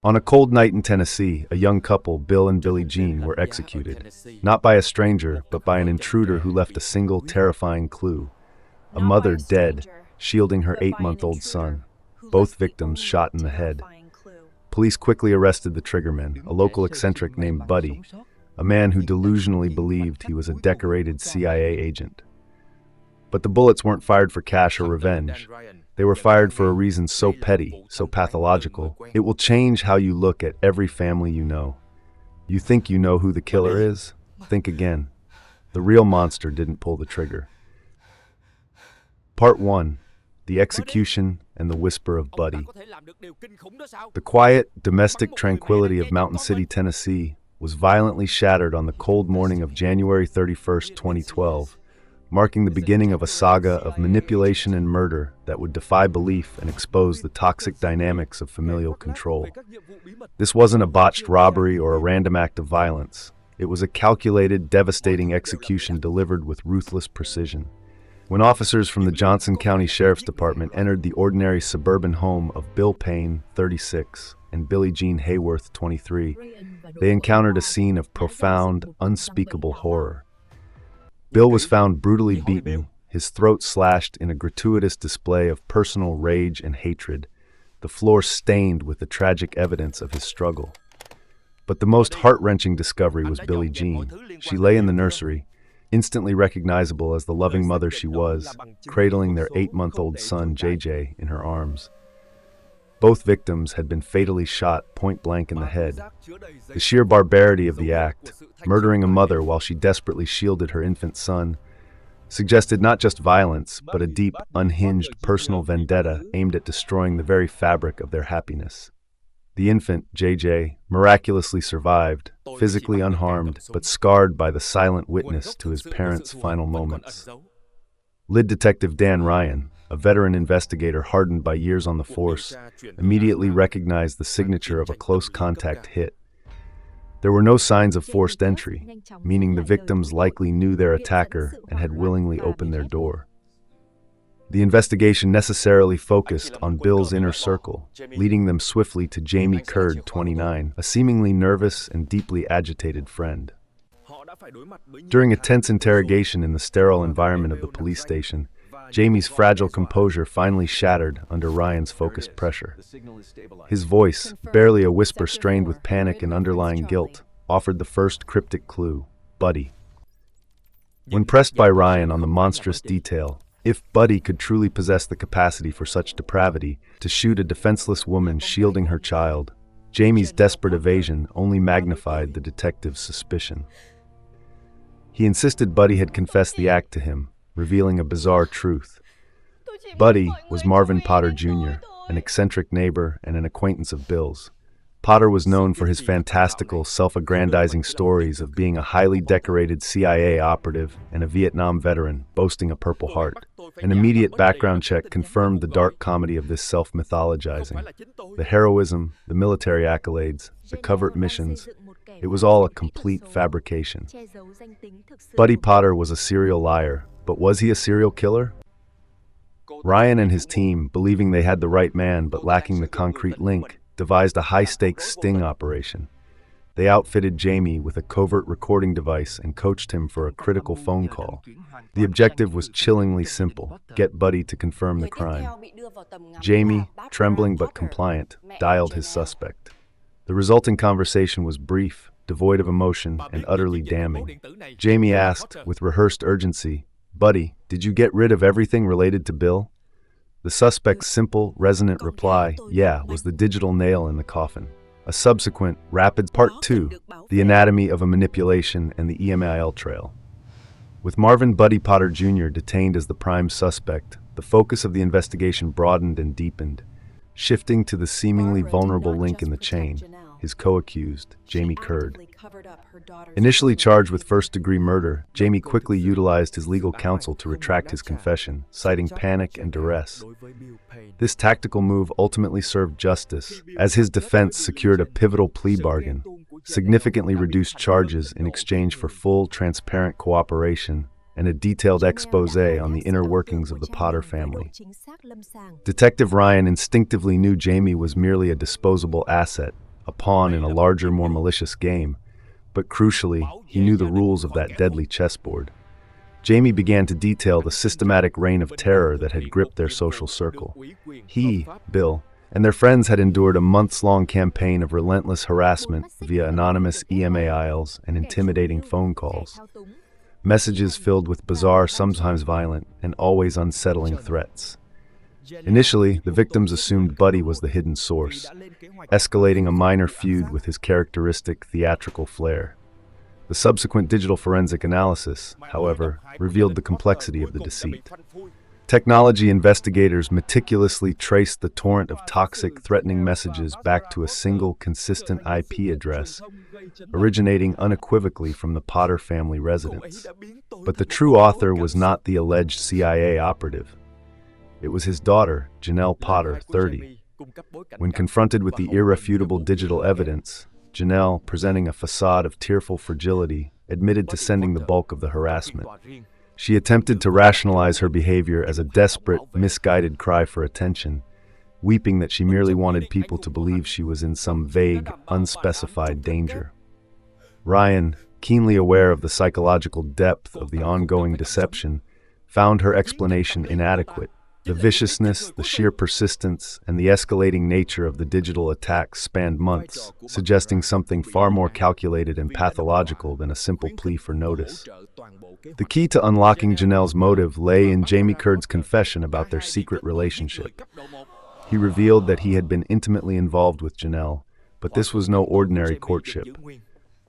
On a cold night in Tennessee, a young couple, Bill and Billie Jean, were executed, not by a stranger, but by an intruder who left a single terrifying clue. A mother dead, shielding her 8-month-old son. Both victims shot in the head. Police quickly arrested the triggerman, a local eccentric named Buddy, a man who delusionally believed he was a decorated CIA agent. But the bullets weren't fired for cash or revenge. They were fired for a reason so petty, so pathological, it will change how you look at every family you know. You think you know who the killer is? Think again. The real monster didn't pull the trigger. Part 1. The Execution and the Whisper of Buddy. The quiet, domestic tranquility of Mountain City, Tennessee, was violently shattered on the cold morning of January 31st, 2012, marking the beginning of a saga of manipulation and murder that would defy belief and expose the toxic dynamics of familial control. This wasn't a botched robbery or a random act of violence. It was a calculated, devastating execution delivered with ruthless precision. When officers from the Johnson County Sheriff's Department entered the ordinary suburban home of Bill Payne, 36, and Billie Jean Hayworth, 23, they encountered a scene of profound, unspeakable horror. Bill was found brutally beaten, his throat slashed in a gratuitous display of personal rage and hatred, the floor stained with the tragic evidence of his struggle. But the most heart-wrenching discovery was Billie Jean. She lay in the nursery, instantly recognizable as the loving mother she was, cradling their 8-month-old son, JJ, in her arms. Both victims had been fatally shot point-blank in the head. The sheer barbarity of the act, murdering a mother while she desperately shielded her infant son, suggested not just violence, but a deep, unhinged personal vendetta aimed at destroying the very fabric of their happiness. The infant, JJ, miraculously survived, physically unharmed, but scarred by the silent witness to his parents' final moments. Lead Detective Dan Ryan, a veteran investigator hardened by years on the force, immediately recognized the signature of a close contact hit. There were no signs of forced entry, meaning the victims likely knew their attacker and had willingly opened their door. The investigation necessarily focused on Bill's inner circle, leading them swiftly to Jamie Curd, 29, a seemingly nervous and deeply agitated friend. During a tense interrogation in the sterile environment of the police station, Jamie's fragile composure finally shattered under Ryan's focused pressure. His voice, barely a whisper strained with panic and underlying guilt, offered the first cryptic clue: Buddy. When pressed by Ryan on the monstrous detail, if Buddy could truly possess the capacity for such depravity, to shoot a defenseless woman shielding her child, Jamie's desperate evasion only magnified the detective's suspicion. He insisted Buddy had confessed the act to him, revealing a bizarre truth. Buddy was Marvin Potter Jr., an eccentric neighbor and an acquaintance of Bill's. Potter was known for his fantastical, self-aggrandizing stories of being a highly decorated CIA operative and a Vietnam veteran, boasting a Purple Heart. An immediate background check confirmed the dark comedy of this self-mythologizing. The heroism, the military accolades, the covert missions, it was all a complete fabrication. Buddy Potter was a serial liar, but was he a serial killer? Ryan and his team, believing they had the right man but lacking the concrete link, devised a high-stakes sting operation. They outfitted Jamie with a covert recording device and coached him for a critical phone call. The objective was chillingly simple: get Buddy to confirm the crime. Jamie, trembling but compliant, dialed his suspect. The resulting conversation was brief, devoid of emotion, and utterly damning. Jamie asked, with rehearsed urgency, "Buddy, did you get rid of everything related to Bill?" The suspect's simple, resonant reply, "Yeah," was the digital nail in the coffin. A subsequent, rapid Part 2, the anatomy of a manipulation and the e.m.a.i.l.s trail. With Marvin Buddy Potter Jr. detained as the prime suspect, the focus of the investigation broadened and deepened, shifting to the seemingly vulnerable link in the chain, his co-accused, Jamie Curd. Initially charged with first-degree murder, Jamie quickly utilized his legal counsel to retract his confession, citing panic and duress. This tactical move ultimately served justice, as his defense secured a pivotal plea bargain, significantly reduced charges in exchange for full, transparent cooperation, and a detailed exposé on the inner workings of the Potter family. Detective Ryan instinctively knew Jamie was merely a disposable asset, a pawn in a larger, more malicious game, but crucially, he knew the rules of that deadly chessboard. Jamie began to detail the systematic reign of terror that had gripped their social circle. He, Bill, and their friends had endured a months-long campaign of relentless harassment via anonymous e.m.a.i.l.s and intimidating phone calls. Messages filled with bizarre, sometimes violent, and always unsettling threats. Initially, the victims assumed Buddy was the hidden source, escalating a minor feud with his characteristic theatrical flair. The subsequent digital forensic analysis, however, revealed the complexity of the deceit. Technology investigators meticulously traced the torrent of toxic, threatening messages back to a single, consistent IP address, originating unequivocally from the Potter family residence. But the true author was not the alleged CIA operative. It was his daughter, Jenelle Potter, 30. When confronted with the irrefutable digital evidence, Jenelle, presenting a facade of tearful fragility, admitted to sending the bulk of the harassment. She attempted to rationalize her behavior as a desperate, misguided cry for attention, weeping that she merely wanted people to believe she was in some vague, unspecified danger. Ryan, keenly aware of the psychological depth of the ongoing deception, found her explanation inadequate. The viciousness, the sheer persistence, and the escalating nature of the digital attacks spanned months, suggesting something far more calculated and pathological than a simple plea for notice. The key to unlocking Jenelle's motive lay in Jamie Curd's confession about their secret relationship. He revealed that he had been intimately involved with Jenelle, but this was no ordinary courtship.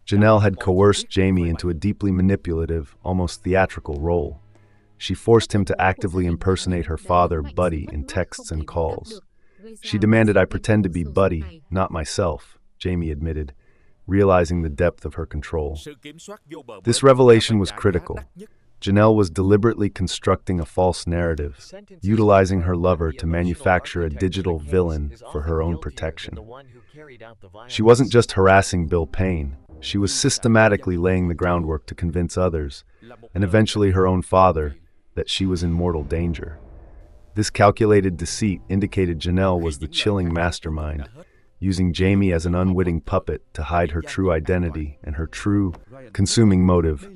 Jenelle had coerced Jamie into a deeply manipulative, almost theatrical role. She forced him to actively impersonate her father, Buddy, in texts and calls. She demanded I pretend to be Buddy, not myself, Jamie admitted, realizing the depth of her control. This revelation was critical. Jenelle was deliberately constructing a false narrative, utilizing her lover to manufacture a digital villain for her own protection. She wasn't just harassing Bill Payne, she was systematically laying the groundwork to convince others, and eventually her own father, that she was in mortal danger. This calculated deceit indicated Jenelle was the chilling mastermind, using Jamie as an unwitting puppet to hide her true identity and her true, consuming motive,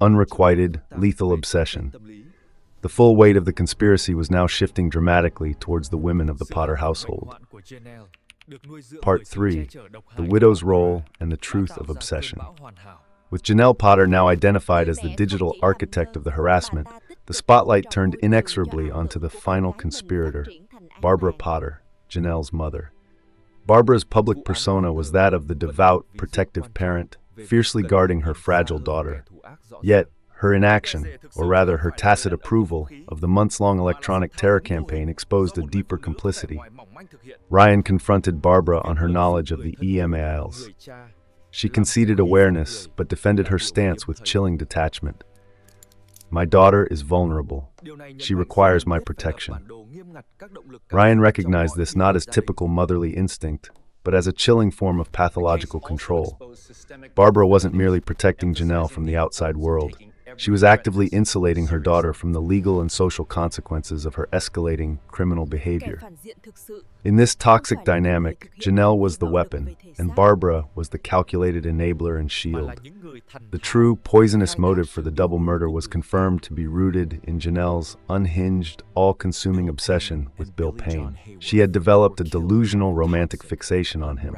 unrequited, lethal obsession. The full weight of the conspiracy was now shifting dramatically towards the women of the Potter household. Part 3. The widow's role and the truth of obsession. With Jenelle Potter now identified as the digital architect of the harassment, the spotlight turned inexorably onto the final conspirator, Barbara Potter, Jenelle's mother. Barbara's public persona was that of the devout, protective parent, fiercely guarding her fragile daughter. Yet, her inaction, or rather her tacit approval, of the months-long electronic terror campaign exposed a deeper complicity. Ryan confronted Barbara on her knowledge of the e.m.a.i.l.s. She conceded awareness, but defended her stance with chilling detachment. My daughter is vulnerable. She requires my protection. Ryan recognized this not as typical motherly instinct, but as a chilling form of pathological control. Barbara wasn't merely protecting Jenelle from the outside world. She was actively insulating her daughter from the legal and social consequences of her escalating criminal behavior. In this toxic dynamic, Jenelle was the weapon, and Barbara was the calculated enabler and shield. The true, poisonous motive for the double murder was confirmed to be rooted in Jenelle's unhinged, all-consuming obsession with Bill Payne. She had developed a delusional romantic fixation on him.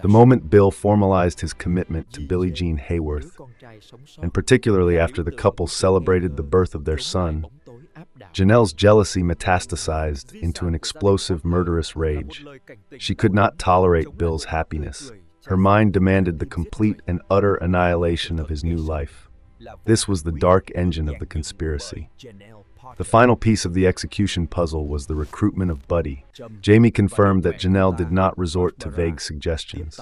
The moment Bill formalized his commitment to Billie Jean Hayworth, and particularly after the couple celebrated the birth of their son, Jenelle's jealousy metastasized into an explosive, murderous rage. She could not tolerate Bill's happiness. Her mind demanded the complete and utter annihilation of his new life. This was the dark engine of the conspiracy. The final piece of the execution puzzle was the recruitment of Buddy. Jamie confirmed that Jenelle did not resort to vague suggestions.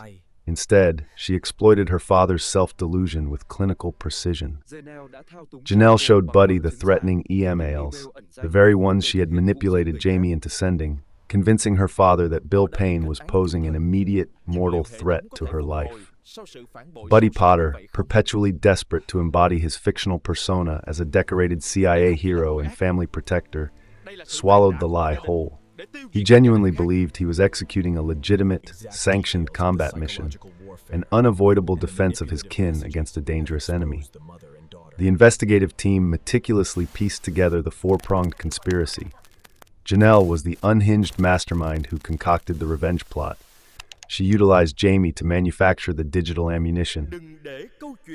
Instead, she exploited her father's self-delusion with clinical precision. Jenelle showed Buddy the threatening e.m.a.i.l.s, the very ones she had manipulated Jamie into sending, convincing her father that Bill Payne was posing an immediate, mortal threat to her life. Buddy Potter, perpetually desperate to embody his fictional persona as a decorated CIA hero and family protector, swallowed the lie whole. He genuinely believed he was executing a legitimate, sanctioned combat mission, an unavoidable defense of his kin against a dangerous enemy. The investigative team meticulously pieced together the four-pronged conspiracy. Jenelle was the unhinged mastermind who concocted the revenge plot. She utilized Jamie to manufacture the digital ammunition.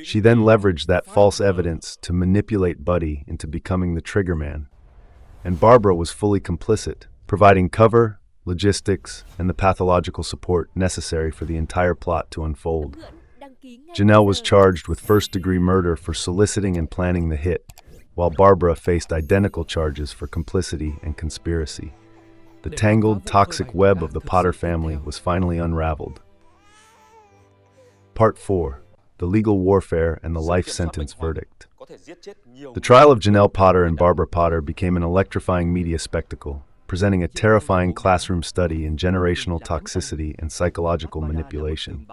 She then leveraged that false evidence to manipulate Buddy into becoming the triggerman. And Barbara was fully complicit, providing cover, logistics, and the pathological support necessary for the entire plot to unfold. Jenelle was charged with first-degree murder for soliciting and planning the hit, while Barbara faced identical charges for complicity and conspiracy. The tangled, toxic web of the Potter family was finally unraveled. Part 4. The Legal Warfare and the Life Sentence Verdict. The trial of Jenelle Potter and Barbara Potter became an electrifying media spectacle, presenting a terrifying classroom study in generational toxicity and psychological manipulation.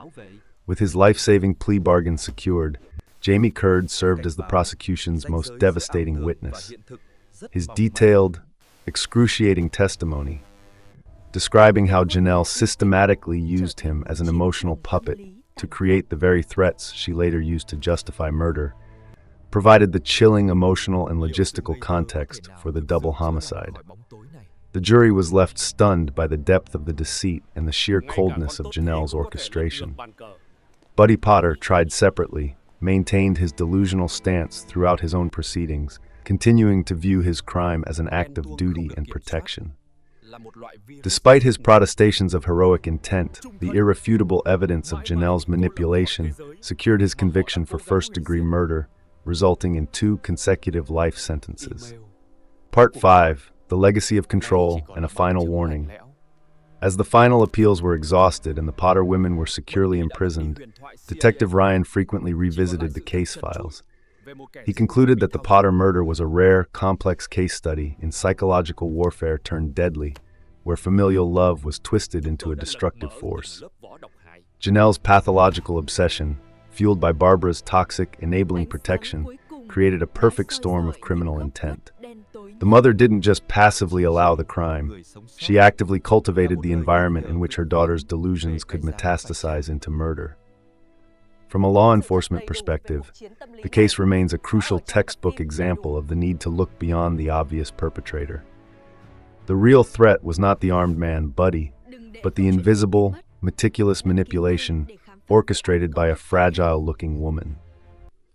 With his life-saving plea bargain secured, Jamie Curd served as the prosecution's most devastating witness. His detailed, excruciating testimony, describing how Jenelle systematically used him as an emotional puppet to create the very threats she later used to justify murder, provided the chilling emotional and logistical context for the double homicide. The jury was left stunned by the depth of the deceit and the sheer coldness of Jenelle's orchestration. Buddy Potter, tried separately, maintained his delusional stance throughout his own proceedings, continuing to view his crime as an act of duty and protection. Despite his protestations of heroic intent, the irrefutable evidence of Jenelle's manipulation secured his conviction for first-degree murder, resulting in 2 consecutive life sentences. Part 5. The Legacy of Control and a Final Warning. As the final appeals were exhausted and the Potter women were securely imprisoned, Detective Ryan frequently revisited the case files. He concluded that the Potter murder was a rare, complex case study in psychological warfare turned deadly, where familial love was twisted into a destructive force. Jenelle's pathological obsession, fueled by Barbara's toxic, enabling protection, created a perfect storm of criminal intent. The mother didn't just passively allow the crime. She actively cultivated the environment in which her daughter's delusions could metastasize into murder. From a law enforcement perspective, the case remains a crucial textbook example of the need to look beyond the obvious perpetrator. The real threat was not the armed man, Buddy, but the invisible, meticulous manipulation orchestrated by a fragile-looking woman.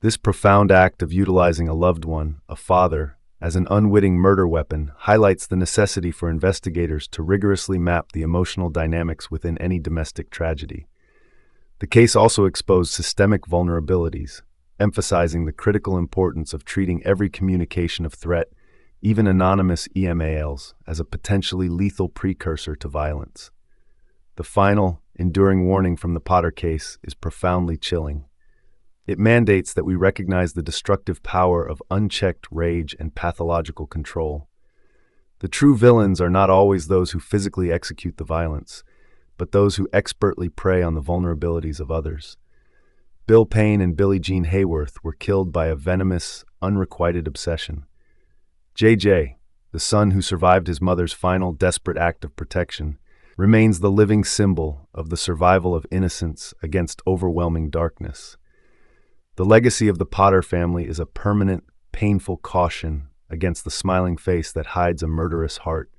This profound act of utilizing a loved one, a father, as an unwitting murder weapon highlights the necessity for investigators to rigorously map the emotional dynamics within any domestic tragedy. The case also exposed systemic vulnerabilities, emphasizing the critical importance of treating every communication of threat, even anonymous e.m.a.i.l.s, as a potentially lethal precursor to violence. The final, enduring warning from the Potter case is profoundly chilling. It mandates that we recognize the destructive power of unchecked rage and pathological control. The true villains are not always those who physically execute the violence, but those who expertly prey on the vulnerabilities of others. Bill Payne and Billie Jean Hayworth were killed by a venomous, unrequited obsession. J.J., the son who survived his mother's final desperate act of protection, remains the living symbol of the survival of innocence against overwhelming darkness. The legacy of the Potter family is a permanent, painful caution against the smiling face that hides a murderous heart.